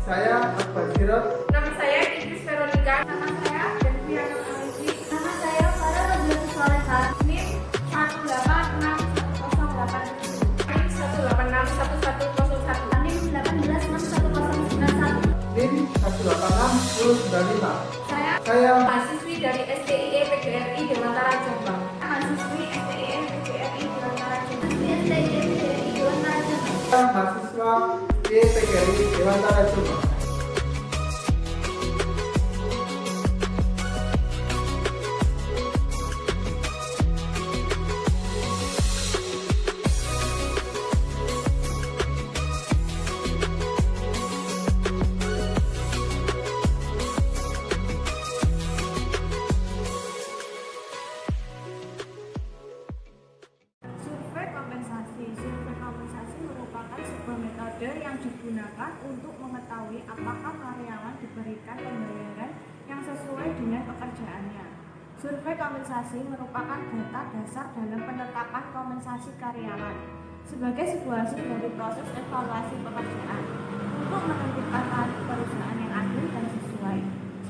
Saya Akbar Sirot. Nama saya Idris Veronica. Nama saya Deviana Aligi. Nama saya Farah Robian Soleha. NIM 1861101. NIM 1861191. NIM 1861095. Saya Mahasiswi dari STIE PGRI Dewantara Jombang. mahasiswi STIE PGRI Dewantara Jombang. STIE PGRI Dewantara Jombang. Saya mahasiswa PGRI Dewantara Jombang. Survei kompensasi merupakan sebuah metode yang digunakan untuk mengetahui apakah karyawan diberikan pembayaran yang sesuai dengan pekerjaannya. Survei kompensasi merupakan data dasar dalam penetapan kompensasi karyawan sebagai sebuah hasil dari proses evaluasi pekerjaan untuk menentukan tarif perusahaan yang adil dan sesuai.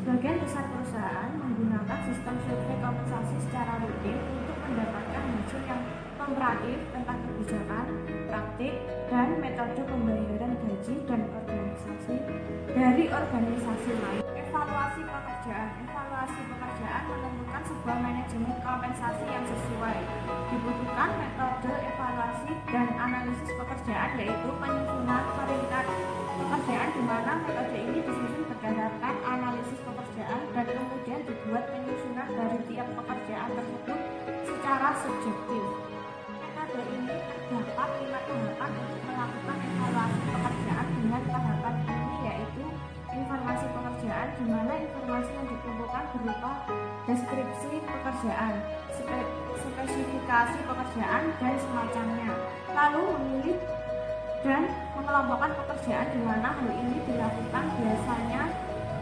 Sebagian besar perusahaan menggunakan sistem survei kompensasi secara rutin untuk mendapatkan hasil yang komparatif tentang kebijakan, praktik, dan metode pembayaran gaji dan organisasi dari organisasi lain. Evaluasi pekerjaan menentukan sebuah manajemen kompensasi yang sesuai. Dibutuhkan metode evaluasi dan analisis pekerjaan, yaitu penyusunan peringkat pekerjaan, di mana metode ini disusun berdasarkan analisis pekerjaan dan kemudian dibuat penyusunan dari tiap pekerjaan tersebut secara subjektif. Metode ini terdapat 5 tahapan untuk melakukan evaluasi pekerjaan. Dengan tahapan ini yaitu informasi pekerjaan, di mana informasi yang dikumpulkan berupa deskripsi pekerjaan, spesifikasi pekerjaan, dan semacamnya. Lalu memilih dan mengelompokkan pekerjaan, di mana hal ini dilakukan biasanya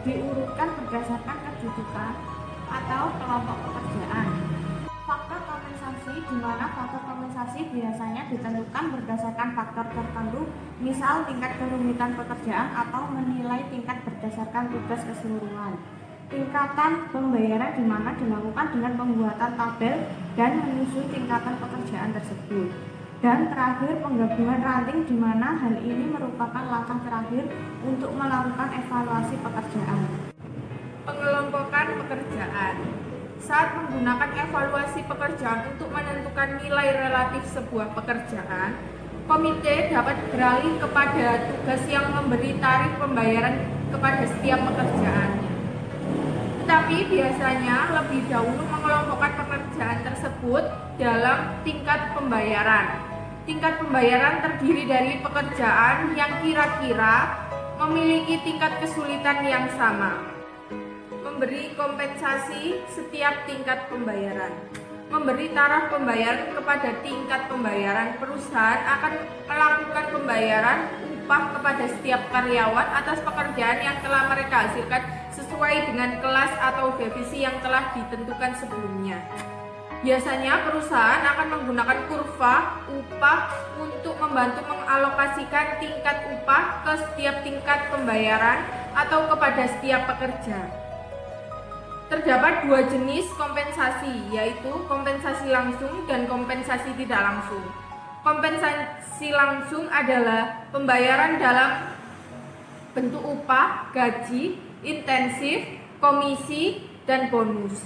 diurutkan berdasarkan kedudukan atau kelompok pekerjaan. Faktor kompensasi, di mana faktor kompensasi biasanya ditentukan berdasarkan faktor tertentu, misal tingkat kerumitan pekerjaan atau menilai tingkat berdasarkan tugas keseluruhan. Tingkatan pembayaran, di mana dilakukan dengan pembuatan tabel dan menyusun tingkatan pekerjaan tersebut. Dan terakhir, penggabungan ranting, di mana hal ini merupakan langkah terakhir untuk melakukan evaluasi pekerjaan. Pengelompokan pekerjaan. Saat menggunakan evaluasi pekerjaan untuk menentukan nilai relatif sebuah pekerjaan, komite dapat beralih kepada tugas yang memberi tarif pembayaran kepada setiap pekerjaannya. Tetapi biasanya lebih dahulu mengelompokkan pekerjaan tersebut dalam tingkat pembayaran. Tingkat pembayaran terdiri dari pekerjaan yang kira-kira memiliki tingkat kesulitan yang sama. Memberi kompensasi setiap tingkat pembayaran. Memberi taraf pembayaran kepada tingkat pembayaran. Perusahaan akan melakukan pembayaran upah kepada setiap karyawan atas pekerjaan yang telah mereka hasilkan sesuai dengan kelas atau divisi yang telah ditentukan sebelumnya. Biasanya perusahaan akan menggunakan kurva upah untuk membantu mengalokasikan tingkat upah ke setiap tingkat pembayaran atau kepada setiap pekerja. Terdapat 2 jenis kompensasi, yaitu kompensasi langsung dan kompensasi tidak langsung. Kompensasi langsung adalah pembayaran dalam bentuk upah, gaji, intensif, komisi, dan bonus.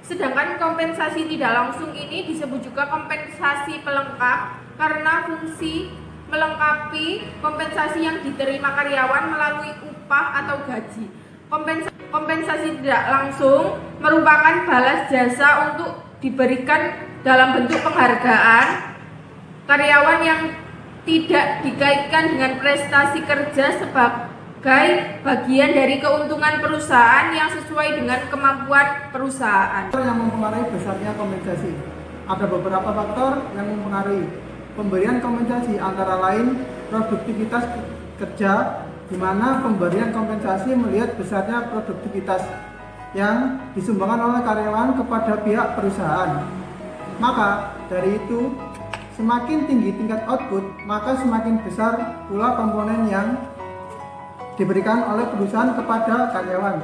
Sedangkan kompensasi tidak langsung ini disebut juga kompensasi pelengkap karena fungsi melengkapi kompensasi yang diterima karyawan melalui upah atau gaji. Kompensasi tidak langsung merupakan balas jasa untuk diberikan dalam bentuk penghargaan karyawan yang tidak dikaitkan dengan prestasi kerja sebagai bagian dari keuntungan perusahaan yang sesuai dengan kemampuan perusahaan. Yang mempengaruhi besarnya kompensasi. Ada beberapa faktor yang mempengaruhi pemberian kompensasi, antara lain produktivitas kerja, di mana pemberian kompensasi melihat besarnya produktivitas yang disumbangkan oleh karyawan kepada pihak perusahaan. Maka dari itu, semakin tinggi tingkat output, maka semakin besar pula komponen yang diberikan oleh perusahaan kepada karyawan.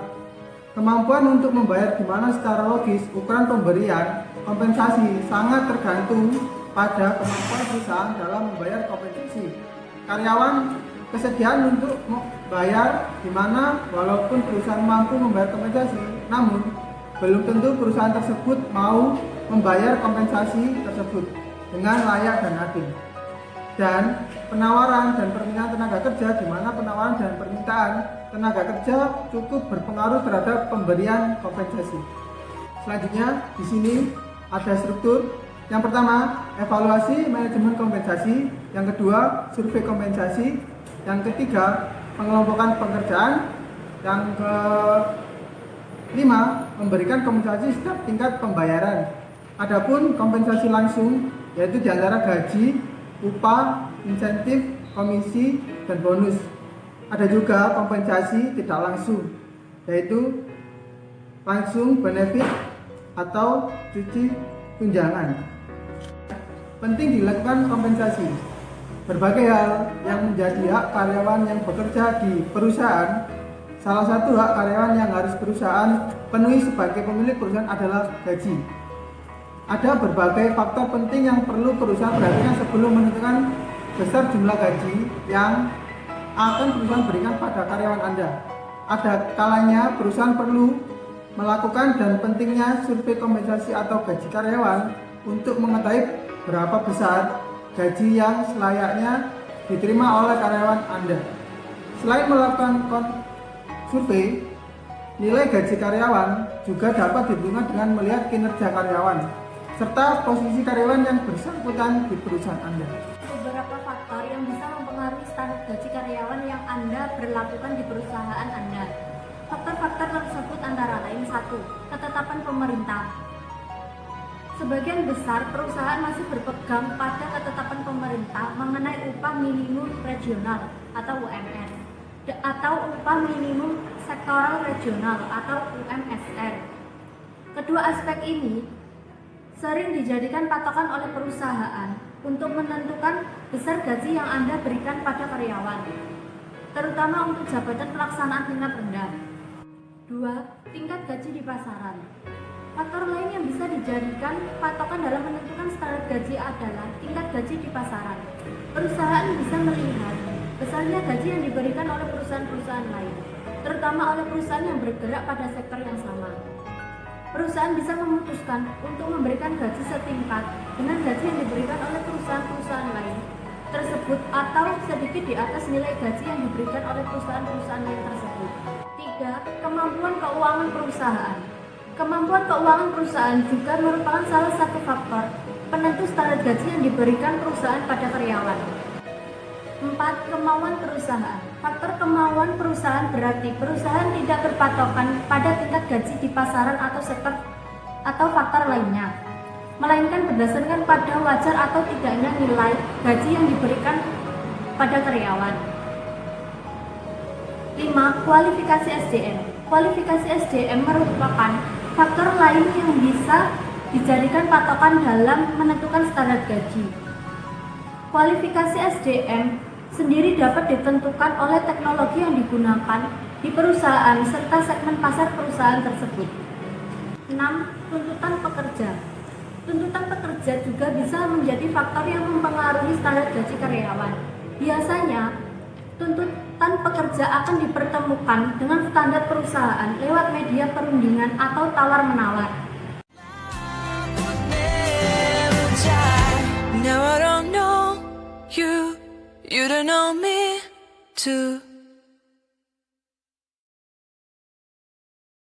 Kemampuan untuk membayar di mana secara logis ukuran pemberian kompensasi sangat tergantung pada kemampuan perusahaan dalam membayar kompensasi. Karyawan kesediaan untuk membayar di mana walaupun perusahaan mampu membayar kompensasi, namun belum tentu perusahaan tersebut mau membayar kompensasi tersebut dengan layak dan adil. Dan penawaran dan permintaan tenaga kerja, di mana penawaran dan permintaan tenaga kerja cukup berpengaruh terhadap pemberian kompensasi. Selanjutnya di sini ada struktur. Yang pertama, evaluasi manajemen kompensasi. Yang kedua, survei kompensasi. Yang ketiga, pengelompokan pekerjaan. Yang kelima, memberikan kompensasi setiap tingkat pembayaran. Adapun kompensasi langsung yaitu di antara gaji, upah, insentif, komisi, dan bonus. Ada juga kompensasi tidak langsung yaitu langsung benefit atau cuti tunjangan. Penting dilakukan kompensasi. Berbagai hal yang menjadi hak karyawan yang bekerja di perusahaan. Salah satu hak karyawan yang harus perusahaan penuhi sebagai pemilik perusahaan adalah gaji. Ada berbagai faktor penting yang perlu perusahaan perhatikan sebelum menentukan besar jumlah gaji yang akan perusahaan berikan pada karyawan Anda. Ada kalanya perusahaan perlu melakukan dan pentingnya survei kompensasi atau gaji karyawan untuk mengetahui berapa besar gaji yang selayaknya diterima oleh karyawan Anda. Selain melakukan survei, nilai gaji karyawan juga dapat dihitungkan dengan melihat kinerja karyawan serta posisi karyawan yang bersangkutan di perusahaan Anda. Beberapa faktor yang bisa mempengaruhi standar gaji karyawan yang Anda berlakukan di perusahaan Anda. Faktor-faktor tersebut antara lain: 1. Ketetapan pemerintah. Sebagian besar perusahaan masih berpegang pada ketetapan pemerintah mengenai upah minimum regional atau UMR atau upah minimum sektoral regional atau UMSR. Kedua aspek ini sering dijadikan patokan oleh perusahaan untuk menentukan besar gaji yang Anda berikan pada karyawan, terutama untuk jabatan pelaksanaan tingkat rendah. 2. Tingkat gaji di pasaran. Faktor lain yang bisa dijadikan patokan dalam menentukan standar gaji adalah tingkat gaji di pasaran. Perusahaan bisa melihat besarnya gaji yang diberikan oleh perusahaan-perusahaan lain, terutama oleh perusahaan yang bergerak pada sektor yang sama. Perusahaan bisa memutuskan untuk memberikan gaji setingkat dengan gaji yang diberikan oleh perusahaan-perusahaan lain tersebut atau sedikit di atas nilai gaji yang diberikan oleh perusahaan-perusahaan lain tersebut. 3. Kemampuan keuangan perusahaan. Kemampuan keuangan perusahaan juga merupakan salah satu faktor penentu standar gaji yang diberikan perusahaan pada karyawan. 4. Kemauan perusahaan. Faktor kemauan perusahaan berarti perusahaan tidak berpatokan pada tingkat gaji di pasaran atau sektor atau faktor lainnya, melainkan berdasarkan pada wajar atau tidaknya nilai gaji yang diberikan pada karyawan. 5. Kualifikasi SDM. Kualifikasi SDM merupakan faktor lain yang bisa dijadikan patokan dalam menentukan standar gaji. Kualifikasi SDM sendiri dapat ditentukan oleh teknologi yang digunakan di perusahaan serta segmen pasar perusahaan tersebut. 6. Tuntutan pekerja. Tuntutan pekerja juga bisa menjadi faktor yang mempengaruhi standar gaji karyawan. Biasanya, tuntutan pekerja akan dipertemukan dengan standar perusahaan lewat media perundingan atau tawar-menawar. Now I don't know you, you don't know me too.